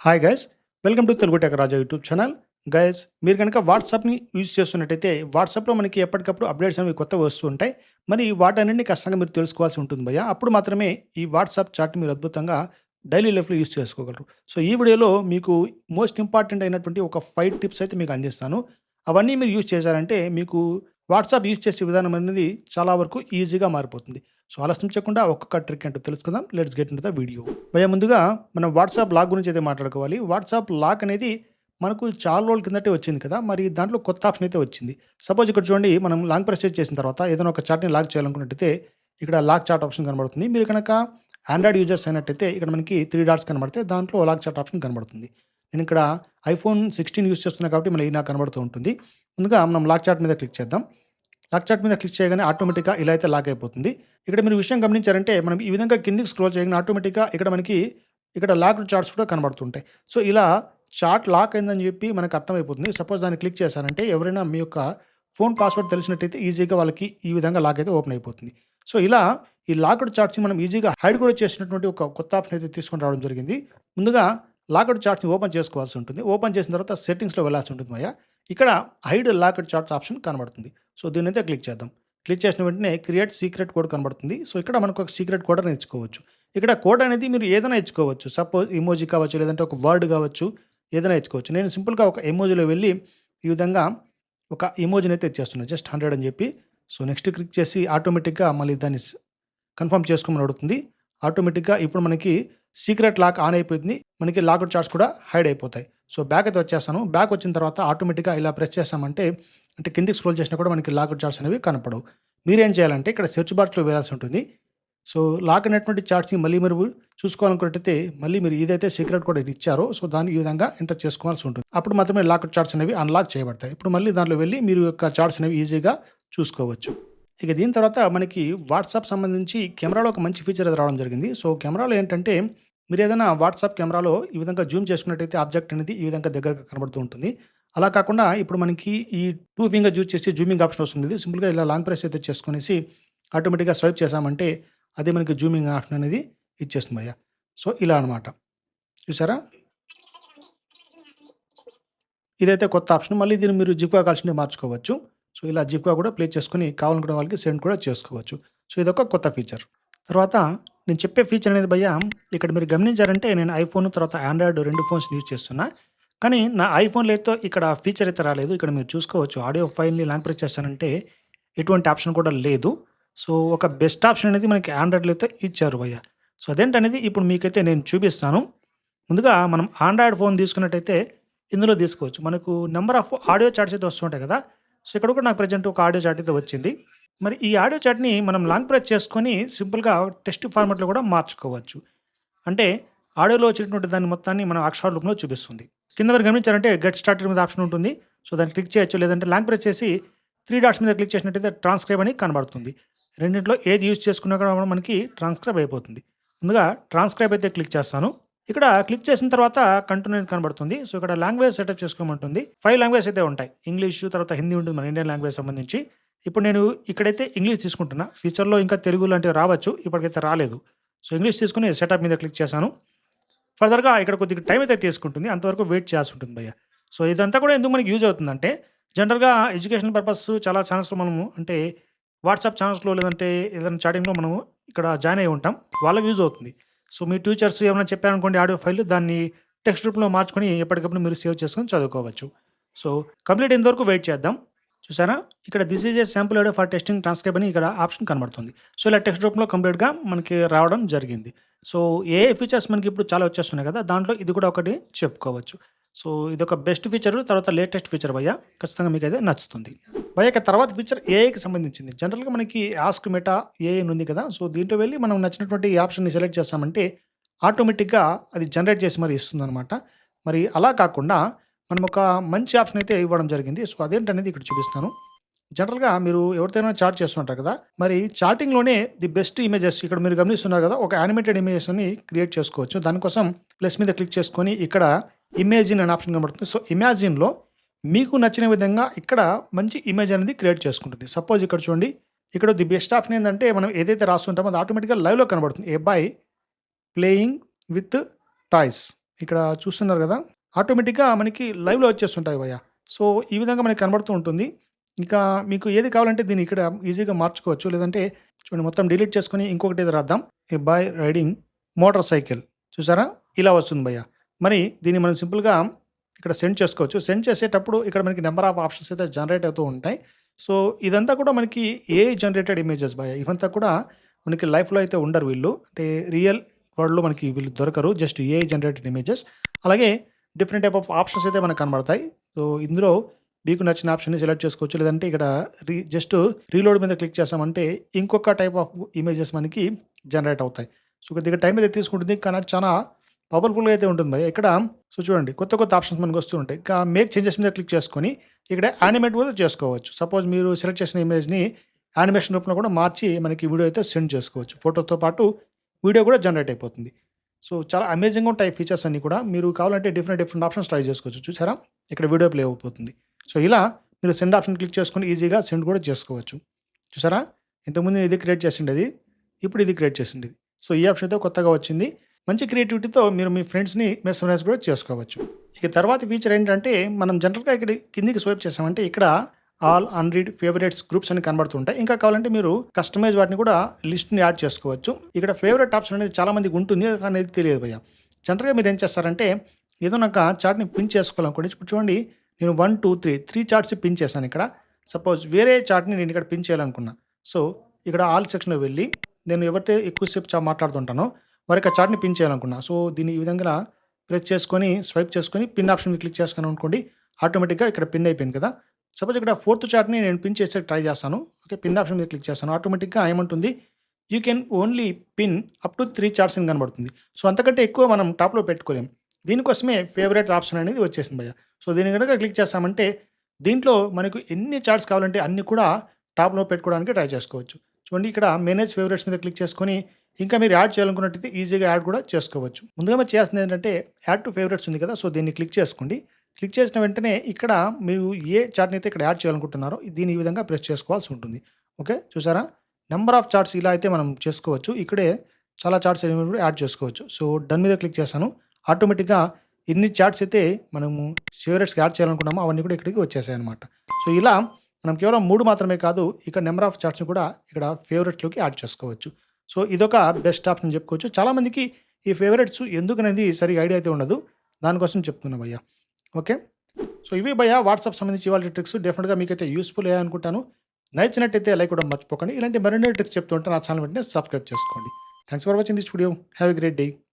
Hi guys, welcome to Telugu tech Raja YouTube channel. Guys, మీరు కనుక వాట్సాప్ని use చేస్తున్నట్టయితే వాట్సాప్లో మనకి ఎప్పటికప్పుడు అప్డేట్స్ అనేవి కొత్తవి వస్తూ ఉంటాయి. మరి వాటన్నింటినీ ఖచ్చితంగా మీరు తెలుసుకోవాల్సి ఉంటుంది భయ్య. అప్పుడు మాత్రమే ఈ వాట్సాప్ చాట్ని మీరు అద్భుతంగా డైలీ లైఫ్లో యూజ్ చేసుకోగలరు. సో ఈ వీడియోలో మీకు మోస్ట్ ఇంపార్టెంట్ అయినటువంటి ఒక 5 టిప్స్ అయితే మీకు అందిస్తాను. అవన్నీ మీరు యూజ్ చేశారంటే మీకు వాట్సాప్ యూజ్ చేసే విధానం అనేది చాలా వరకు ఈజీగా మారిపోతుంది. సో ఆలస్యం చేయకుండా ఒక్కొక్క ట్రిక్ ఏంటో తెలుసుకుందాం. Let's get into the video. భయ్య, ముందుగా మనం వాట్సాప్ లాక్ గురించి అయితే మాట్లాడుకోవాలి. వాట్సాప్ లాక్ అనేది మనకు చాలా రోజుల కిందటే వచ్చింది కదా! మరి దాంట్లో కొత్త ఆప్షన్ అయితే వచ్చింది. సపోజ్ ఇక్కడ చూడండి, మనం లాంగ్ ప్రెస్ చేసిన తర్వాత ఏదైనా ఒక చాట్‌ని లాక్ చేయాలనుకున్నట్టయితే ఇక్కడ లాక్ చాట్ ఆప్షన్ కనబడుతుంది. మీరు కనుక ఆండ్రాయిడ్ యూజర్స్ అయినట్టయితే ఇక్కడ మనకి 3 డాట్స్ కనబడితే దాంట్లో లాక్ చాట్ ఆప్షన్ కనబడుతుంది. నేను ఇక్కడ ఐఫోన్ 16 యూజ్ చేస్తున్నా కాబట్టి మళ్ళీ నాకు కనబడుతూ ఉంటుంది. ముందుగా మనం లాక్ చాట్ మీద క్లిక్ చేద్దాం. లాక్ చాట్ మీద క్లిక్ చేయగానే ఆటోమేటిక్‌గా ఇలా అయితే లాక్ అయిపోతుంది. ఇక్కడ మీరు విషయం గమనించారంటే మనం ఈ విధంగా కిందకి స్క్రోల్ చేయగానే ఆటోమేటిక్‌గా ఇక్కడ మనకి ఇక్కడ లాక్డ్ చాట్స్ కూడా కనబడుతుంటాయి. సో ఇలా చాట్ లాక్ అయిందని చెప్పి మనకు అర్థమైపోతుంది. సపోజ్ దాన్ని క్లిక్ చేశారంటే ఎవరైనా మీ యొక్క ఫోన్ పాస్వర్డ్ తెలిసినట్టయితే ఈజీగా వాళ్ళకి ఈ విధంగా లాక్ అయితే ఓపెన్ అయిపోతుంది. సో ఇలా ఈ లాక్డ్ చాట్స్‌ని మనం ఈజీగా హైడ్ కూడా చేసినటువంటి ఒక కొత్త ఆప్షన్ అయితే తీసుకొని రావడం జరిగింది. ముందుగా లాక్డ్ చాట్స్‌ని ఓపెన్ చేసుకోవాల్సి ఉంటుంది. ఓపెన్ చేసిన తర్వాత సెట్టింగ్స్‌లో వెళ్ళాల్సి ఉంటుంది భయ్యా. ఇక్కడ హైడ్ లాక్డ్ చాట్స్ ఆప్షన్ కనబడుతుంది. సో దీన్నైతే క్లిక్ చేద్దాం. క్లిక్ చేసిన వెంటనే క్రియేట్ సీక్రెట్ కోడ్ కనబడుతుంది. సో ఇక్కడ మనకు ఒక సీక్రెట్ కోడ్ అనేది ఇచ్చుకోవచ్చు. ఇక్కడ కోడ్ అనేది మీరు ఏదైనా ఇచ్చుకోవచ్చు. సపోజ్ ఇమోజీ కావచ్చు, లేదంటే ఒక వర్డ్ కావచ్చు, ఏదైనా ఇచ్చుకోవచ్చు. నేను సింపుల్‌గా ఒక ఎమోజీలో వెళ్ళి ఈ విధంగా ఒక ఎమోజిని అయితే ఇచ్చేస్తున్నాను. జస్ట్ 100 అని చెప్పి. సో నెక్స్ట్ క్లిక్ చేసి ఆటోమేటిక్‌గా మళ్ళీ దాన్ని కన్ఫర్మ్ చేసుకోమని అడుగుతుంది. ఆటోమేటిక్‌గా ఇప్పుడు మనకి సీక్రెట్ లాక్ ఆన్ అయిపోయింది. మనకి లాక్డ్ చాట్స్ కూడా హైడ్ అయిపోతాయి. సో బ్యాక్ అయితే వచ్చేస్తాను. బ్యాక్ వచ్చిన తర్వాత ఆటోమేటిక్‌గా ఇలా ప్రెస్ చేసామంటే అంటే కిందకి స్క్రోల్ చేసినా కూడా మనకి లాక్డ్ చాట్స్ అనేవి కనపడవు. మీరేం చేయాలంటే ఇక్కడ సెర్చ్ బార్స్‌లో వెళ్ళాల్సి ఉంటుంది. సో లాక్ అయినటువంటి చాట్స్‌ని మళ్ళీ మీరు చూసుకోవాలనుకున్నట్టయితే మళ్ళీ మీరు ఏదైతే సీక్రెట్ కోడ్ ఇచ్చారో సో దాన్ని ఈ విధంగా ఎంటర్ చేసుకోవాల్సి ఉంటుంది. అప్పుడు మాత్రమే లాక్డ్ చాట్స్ అనేవి అన్‌లాక్ చేయబడతాయి. ఇప్పుడు మళ్ళీ దాంట్లో వెళ్ళి మీరు యొక్క చాట్స్ అనేవి ఈజీగా చూసుకోవచ్చు. ఇక దీని తర్వాత మనకి వాట్సాప్ సంబంధించి కెమెరాలో ఒక మంచి ఫీచర్ అది రావడం జరిగింది. సో కెమెరాలో ఏంటంటే మీరు ఏదైనా వాట్సాప్ కెమెరాలో ఈ విధంగా జూమ్ చేసుకున్నట్టయితే ఆబ్జెక్ట్ అనేది ఈ విధంగా దగ్గరగా కనబడుతూ ఉంటుంది. అలా కాకుండా ఇప్పుడు మనకి ఈ 2 ఫింగర్ యూజ్ చేసి జూమింగ్ ఆప్షన్ వస్తుంది. సింపుల్‌గా ఇలా లాంగ్ ప్రెస్ అయితే చేసుకొనేసి ఆటోమేటిక్‌గా స్వైప్ చేశామంటే అదే మనకి జూమింగ్ ఆప్షన్ అనేది ఇచ్చేస్తుంది భయ్యా. సో ఇలా అనమాట. చూసారా? ఇదైతే కొత్త ఆప్షన్. మళ్ళీ దీన్ని మీరు జిప్‌గా కావాల్సింటే మార్చుకోవచ్చు. సో ఇలా జిప్‌గా కూడా ప్లే చేసుకొని కావాలనుకున్న వాళ్ళకి సెండ్ కూడా చేసుకోవచ్చు. సో ఇదొక కొత్త ఫీచర్. తర్వాత నేను చెప్పే ఫీచర్ అనేది భయ్యా, ఇక్కడ మీరు గమనించారంటే నేను ఐఫోన్ తర్వాత ఆండ్రాయిడ్ 2 ఫోన్స్ యూజ్ చేస్తున్నా. కానీ నా ఐఫోన్‌లో అయితే ఇక్కడ ఫీచర్ అయితే రాలేదు. ఇక్కడ మీరు చూసుకోవచ్చు. ఆడియో ఫైల్‌ని లాంగ్ ప్రెస్ చేశానంటే ఎటువంటి ఆప్షన్ కూడా లేదు. సో ఒక బెస్ట్ ఆప్షన్ అనేది మనకి ఆండ్రాయిడ్‌లో అయితే ఇచ్చారు భయ్యా. సో అదేంటనేది ఇప్పుడు మీకైతే నేను చూపిస్తాను. ముందుగా మనం ఆండ్రాయిడ్ ఫోన్ తీసుకున్నట్టయితే ఇందులో తీసుకోవచ్చు. మనకు నంబర్ ఆఫ్ ఆడియో చాట్స్ అయితే వస్తుంటాయి కదా! సో ఇక్కడ కూడా నాకు ప్రెజెంట్ ఒక ఆడియో చాట్ అయితే వచ్చింది. మరి ఈ ఆడియో చాట్‌ని మనం లాంగ్ ప్రెస్ చేసుకొని సింపుల్‌గా టెక్స్ట్ ఫార్మాట్‌లో కూడా మార్చుకోవచ్చు. అంటే ఆడియోలో వచ్చినటువంటి దాన్ని మొత్తాన్ని మనం అక్షరాల రూపంలో చూపిస్తుంది. కింద మీరు గమనించారంటే గెట్ స్టార్టెడ్ మీద ఆప్షన్ ఉంటుంది. సో దాన్ని క్లిక్ చేయొచ్చు. లేదంటే లాంగ్ ప్రెస్ చేసి 3 డాట్స్ మీద క్లిక్ చేసినట్టయితే ట్రాన్స్క్రైబ్ అని కనబడుతుంది. రెండిట్లో ఏది యూజ్ చేసుకున్నా కూడా మనకి ట్రాన్స్క్రైబ్ అయిపోతుంది. ముందుగా ట్రాన్స్క్రైబ్ అయితే క్లిక్ చేస్తాను. ఇక్కడ క్లిక్ చేసిన తర్వాత కంటిన్యూ అనేది కనబడుతుంది. సో ఇక్కడ లాంగ్వేజ్ సెటప్ చేసుకోమంటుంది. 5 లాంగ్వేజెస్ అయితే ఉంటాయి. ఇంగ్లీషు, తర్వాత హిందీ ఉంటుంది మన ఇండియన్ లాంగ్వేజ్ సంబంధించి. ఇప్పుడు నేను ఇక్కడైతే ఇంగ్లీష్ తీసుకుంటున్నా. ఫ్యూచర్‌లో ఇంకా తెలుగు లాంటివి రావచ్చు. ఇప్పటికైతే రాలేదు. సో ఇంగ్లీష్ తీసుకొని సెటప్ మీద క్లిక్ చేశాను. ఫర్దర్‌గా ఇక్కడ కొద్దిగా టైం అయితే తీసుకుంటుంది. అంతవరకు వెయిట్ చేయాల్సి ఉంటుంది భయ్యా. సో ఇదంతా కూడా ఎందుకు మనకి యూజ్ అవుతుందంటే జనరల్‌గా ఎడ్యుకేషనల్ పర్పస్ చాలా ఛానల్స్‌లో మనము అంటే వాట్సాప్ ఛానల్స్‌లో లేదంటే ఏదైనా చాటింగ్‌లో మనము ఇక్కడ జాయిన్ అయ్యి ఉంటాం. వాళ్ళకి యూజ్ అవుతుంది. సో మీ టీచర్స్ ఏమైనా చెప్పారనుకోండి ఆడియో ఫైల్ దాన్ని టెక్స్ట్ రూపంలో మార్చుకొని ఎప్పటికప్పుడు మీరు సేవ్ చేసుకొని చదువుకోవచ్చు. సో కంప్లీట్ అయ్యేంత వరకు వెయిట్ చేద్దాం. చూసారా? ఇక్కడ this is a sample audio for testing transcribe అని ఇక్కడ ఆప్షన్ కనబడుతుంది. సో ఇలా టెక్స్ట్ రూపంలో కంప్లీట్‌గా మనకి రావడం జరిగింది. సో ఏఐ ఫీచర్స్ మనకి ఇప్పుడు చాలా వచ్చేస్తున్నాయి కదా! దాంట్లో ఇది కూడా ఒకటి చెప్పుకోవచ్చు. సో ఇదొక బెస్ట్ ఫీచర్. తర్వాత లేటెస్ట్ ఫీచర్ భయ్యా. ఖచ్చితంగా మీకైతే నచ్చుతుంది. భయ్యా ఇక తర్వాత ఫీచర్ ఏఐకి సంబంధించింది. జనరల్‌గా మనకి ఆస్క్ మెటా ఏఐ అని ఉంది కదా! సో దీంట్లో వెళ్లి మనం నచ్చినటువంటి ఈ ఆప్షన్‌ని సెలెక్ట్ చేసామంటే ఆటోమేటిక్‌గా అది జనరేట్ చేసి మరి ఇస్తుందనమాట. మరి అలా కాకుండా మనం ఒక మంచి ఆప్షన్ అయితే ఇవ్వడం జరిగింది. సో అదేంటనేది ఇక్కడ చూపిస్తాను. జనరల్‌గా మీరు ఎవరితోనైనా చాట్ చేస్తుంటారు కదా! మరి చాటింగ్‌లోనే ది బెస్ట్ ఇమేజెస్ ఇక్కడ మీరు గమనిస్తున్నారు కదా! ఒక యానిమేటెడ్ ఇమేజెస్‌ని క్రియేట్ చేసుకోవచ్చు. దానికోసం ప్లస్ మీద క్లిక్ చేసుకొని ఇక్కడ ఇమేజిన్ అనే ఆప్షన్ కనబడుతుంది. సో ఇమాజిన్‌లో మీకు నచ్చిన విధంగా ఇక్కడ మంచి ఇమేజ్ అనేది క్రియేట్ చేసుకుంటుంది. సపోజ్ ఇక్కడ చూడండి. ఇక్కడ ది బెస్ట్ ఆప్షన్ ఏందంటే మనం ఏదైతే రాస్తుంటామో అది ఆటోమేటిక్‌గా లైవ్‌లో కనబడుతుంది. ఏ బాయ్ ప్లేయింగ్ విత్ టాయ్స్. ఇక్కడ చూస్తున్నారు గదా! ఆటోమేటిక్‌గా మనకి లైవ్‌లో వచ్చేస్తుంటాయి భయ్యా. సో, ఈ విధంగా మనకి కనబడుతూ ఉంటుంది. ఇంకా మీకు ఏది కావాలంటే దీన్ని ఇక్కడ ఈజీగా మార్చుకోవచ్చు. లేదంటే చూడండి మొత్తం డిలీట్ చేసుకొని ఇంకొకటి రాద్దాం. A boy riding motor cycle చూసారా? ఇలా వస్తుంది భయ్యా. మరి దీన్ని మనం సింపుల్‌గా ఇక్కడ సెండ్ చేసుకోవచ్చు. సెండ్ చేసేటప్పుడు ఇక్కడ మనకి నంబర్ ఆఫ్ ఆప్షన్స్ అయితే జనరేట్ అవుతూ ఉంటాయి. సో, ఇదంతా కూడా మనకి ఏఐ జనరేటెడ్ ఇమేజెస్ భయ్యా. ఇవంతా కూడా మనకి లైఫ్‌లో అయితే ఉండరు వీళ్ళు. అంటే రియల్ వరల్డ్‌లో మనకి వీళ్ళు దొరకరు. Just AI generated images. అలాగే డిఫరెంట్ టైప్ ఆఫ్ ఆప్షన్స్ అయితే మనకు కనబడతాయి. సో, ఇందులో మీకు నచ్చిన ఆప్షన్‌ని సెలెక్ట్ చేసుకోవచ్చు. లేదంటే ఇక్కడ జస్ట్ రీలోడ్ మీద క్లిక్ చేసామంటే ఇంకొక టైప్ ఆఫ్ ఇమేజెస్ మనకి జనరేట్ అవుతాయి. సో, కొద్దిగా టైం అయితే తీసుకుంటుంది. కానీ అది చాలా పవర్‌ఫుల్‌గా అయితే ఉంటుంది భయ్యా. ఇక్కడ సో, చూడండి కొత్త కొత్త ఆప్షన్స్ మనకు వస్తూ ఉంటాయి. ఇంకా మేక్ చేంజెస్ మీద క్లిక్ చేసుకొని ఇక్కడ యానిమేట్ కూడా చేసుకోవచ్చు. సపోజ్ మీరు సెలెక్ట్ చేసిన ఇమేజ్‌ని యానిమేషన్ రూపంలో కూడా మార్చి మనకి వీడియో అయితే సెండ్ చేసుకోవచ్చు. ఫోటోతో పాటు వీడియో కూడా జనరేట్ అయిపోతుంది. సో, చాలా అమేజింగ్‌గా ఉంటాయి ఫీచర్స్ అన్నీ కూడా. మీరు కావాలంటే డిఫరెంట్ డిఫరెంట్ ఆప్షన్స్ ట్రై చేసుకోవచ్చు. చూసారా? ఇక్కడ వీడియో ప్లే అయిపోతుంది. సో, ఇలా మీరు సెండ్ ఆప్షన్ క్లిక్ చేసుకొని ఈజీగా సెండ్ కూడా చేసుకోవచ్చు. చూసారా? ఇంతకుముందు ఇది క్రియేట్ చేసిండేది. ఇప్పుడు ఇది క్రియేట్ చేసిండేది. సో, ఈ ఆప్షన్ అయితే కొత్తగా వచ్చింది. మంచి క్రియేటివిటీతో మీరు మీ ఫ్రెండ్స్‌ని మెస్మరైజ్ కూడా చేసుకోవచ్చు. ఇక తర్వాతి ఫీచర్ ఏంటంటే మనం జనరల్‌గా ఇక్కడ కిందికి స్వైప్ చేసామంటే ఇక్కడ ఆల్, అన్‌రీడ్, ఫేవరెట్స్, గ్రూప్స్ అని కనబడుతుంటాయి. ఇంకా కావాలంటే మీరు కస్టమైజ్ వాటిని కూడా లిస్ట్‌ని యాడ్ చేసుకోవచ్చు. ఇక్కడ ఫేవరెట్ ఆప్షన్ అనేది చాలా మందికి ఉంటుంది. కానీ అది తెలియదు భయ్యా. జనరల్‌గా మీరేం చేస్తారంటే ఏదైనా ఒక చార్ట్‌ని పిన్ చేసుకోవాలనుకోండి. ఇప్పుడు చూడండి నేను 1, 2, 3 చార్ట్స్ పిన్ చేశాను ఇక్కడ. సపోజ్ వేరే చార్ట్‌ని నేను ఇక్కడ పిన్ చేయాలనుకున్నా. సో, ఇక్కడ ఆల్ సెక్షన్‌లో వెళ్ళి నేను ఎవరితో ఎక్కువ సేపు మాట్లాడుతుంటానో వారికి ఆ చార్ట్‌ని పిన్ చేయాలనుకున్నా. సో, దీన్ని ఈ విధంగా ప్రెస్ చేసుకొని, స్వైప్ చేసుకొని పిన్ ఆప్షన్ మీద క్లిక్ చేసుకున్నాననుకోండి ఆటోమేటిక్‌గా ఇక్కడ పిన్ అయిపోయింది కదా! సపోజ్ ఇక్కడ ఫోర్త్ చార్ట్‌ని నేను పిన్ చేసేకి ట్రై చేస్తాను. ఓకే. పిన్ ఆప్షన్ మీద క్లిక్ చేస్తాను. ఆటోమేటిక్‌గా ఏమంటుంది you can only pin up to 3 charts అని కనబడుతుంది. సో, అంతకంటే ఎక్కువ మనం టాప్‌లో పెట్టుకోలేం. దీనికోసమే ఫేవరెట్ ఆప్షన్ అనేది వచ్చేసింది భయ్యా. సో, దీన్ని గనుక క్లిక్ చేశామంటే దీంట్లో మనకు ఎన్ని చార్ట్స్ కావాలంటే అన్ని కూడా టాప్‌లో పెట్టుకోవడానికి ట్రై చేసుకోవచ్చు. చూడండి ఇక్కడ మేనేజ్ ఫేవరెట్స్ మీద క్లిక్ చేసుకొని ఇంకా మీరు యాడ్ చేయాలనుకున్నట్టయితే ఈజీగా యాడ్ కూడా చేసుకోవచ్చు. ముందుగా మీరు చేయాల్సింది ఏంటంటే యాడ్ టు ఫేవరెట్స్ ఉంది కదా! సో, దీన్ని క్లిక్ చేసుకోండి. క్లిక్ చేసిన వెంటనే ఇక్కడ మీరు ఏ చార్ట్‌ని అయితే ఇక్కడ యాడ్ చేయాలనుకుంటున్నారో దీన్ని ఈ విధంగా ప్రెస్ చేసుకోవాల్సి ఉంటుంది. ఓకే. చూసారా? నంబర్ ఆఫ్ చార్ట్స్ ఇలా అయితే మనం చేసుకోవచ్చు. ఇక్కడే చాలా చార్ట్స్ అనేవి కూడా యాడ్ చేసుకోవచ్చు. సో, డన్ మీద క్లిక్ చేశాను. ఆటోమేటిక్‌గా ఎన్ని చార్ట్స్ అయితే మనము ఫేవరెట్స్‌కి యాడ్ చేయాలనుకున్నామో అవన్నీ కూడా ఇక్కడికి వచ్చేసాయన్నమాట. సో, ఇలా మనం కేవలం 3 మాత్రమే కాదు ఇక నంబర్ ఆఫ్ చార్ట్స్‌ని కూడా ఇక్కడ ఫేవరెట్స్‌లోకి యాడ్ చేసుకోవచ్చు. సో, ఇదొక బెస్ట్ ఆప్షన్ చెప్పుకోవచ్చు. చాలామందికి ఈ ఫేవరెట్స్ ఎందుకనేది సరిగ్గా ఐడియా అయితే ఉండదు. దానికోసం చెప్తున్నా భయ్యా. ఓకే. సో, ఇవి భయ్యా వాట్సాప్ సంబంధించి ఇవాల్టి ట్రిక్స్. డెఫినిట్‌గా మీకైతే యూజ్‌ఫుల్ అయ్యాయి అనుకుంటాను. నచ్చినట్టయితే లైక్ కొట్టడం మర్చిపోకండి. ఇలాంటి మరిన్ని ట్రిక్స్ చెప్తూ ఉంటే నా ఛానల్ వెంటనే సబ్స్క్రైబ్ చేసుకోండి. Thanks for watching this video. Have a great day.